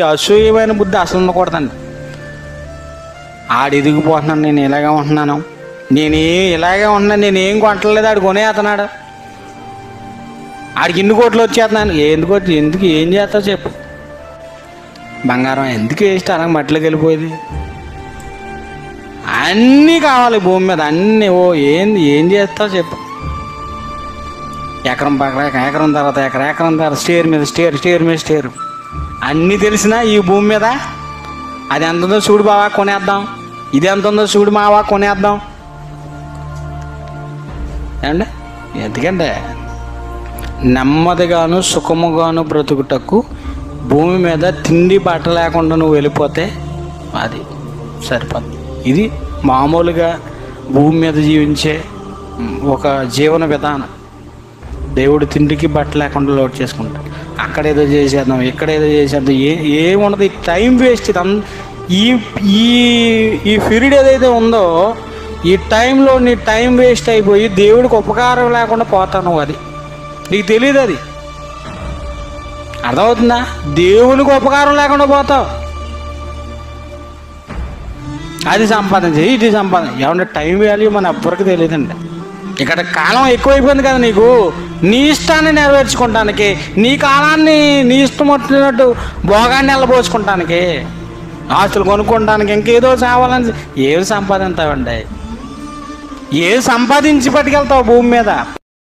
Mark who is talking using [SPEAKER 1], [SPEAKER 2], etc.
[SPEAKER 1] అసూయమైన బుద్ధి అసలు ఉండకూడదండి. ఆడు ఎదిగిపోతున్నాను, నేను ఇలాగే ఉంటున్నాను, ఇలాగే ఉంటున్నాను, నేనేం కొనట్లేదు, ఆడు కొనేస్తున్నాడు, ఆడికి ఇన్ని కోట్లు వచ్చేస్తున్నాను. ఎందుకు ఏం చేస్తావు చెప్పు? బంగారం ఎందుకు వేస్ట్ అలాగ మట్టిలోకి వెళ్ళిపోయేది? అన్నీ కావాలి భూమి మీద, అన్నీ. ఏం చేస్తావు చెప్పు? ఎకరం ఎకరం తర్వాత ఎకరం తర్వాత స్టేర్ మీద స్టేర్ అన్నీ తెలిసినా ఈ భూమి మీద అది ఎంత ఉందో చూడు బావా కొనేద్దాం, ఇది ఎంత ఉందో చూడు మావా కొనేద్దాం. ఏమండి? ఎందుకంటే నెమ్మదిగాను సుఖముగాను బ్రతుకుటకు భూమి మీద తిండి బట్ట లేకుండా నువ్వు వెళ్ళిపోతే అది సరిపోతుంది. ఇది మామూలుగా భూమి మీద జీవించే ఒక జీవన విధానం. దేవుడు తిండికి బట్ట లేకుండా లోటు చేసుకుంటాడు. అక్కడేదో చేసేద్దాం, ఇక్కడేదో చేసేద్దాం, ఏముండదు. ఈ టైం వేస్ట్. ఈ పీరియడ్ ఏదైతే ఉందో ఈ టైంలో నీ టైం వేస్ట్ అయిపోయి దేవుడికి ఉపకారం లేకుండా పోతాను. అది నీకు తెలియదు. అది అర్థమవుతుందా? దేవునికి ఉపకారం లేకుండా పోతావు. అది సంపాదించి ఇది సంపాదన. ఏమంటే టైం వాల్యూ మన ఎవ్వరికి తెలియదండి. ఇక్కడ కాలం ఎక్కువైపోయింది కదా నీకు. నీ ఇష్టాన్ని నెరవేర్చుకోవటానికి, నీ కాలాన్ని నీ ఇష్టం వచ్చినట్టు భోగాన్ని వెళ్ళబోసుకుంటానికి, ఆస్తులు కొనుక్కోవడానికి, ఇంకేదో కావాలని ఏమి సంపాదించావండి? ఏది సంపాదించి పట్టుకెళ్తావు భూమి మీద?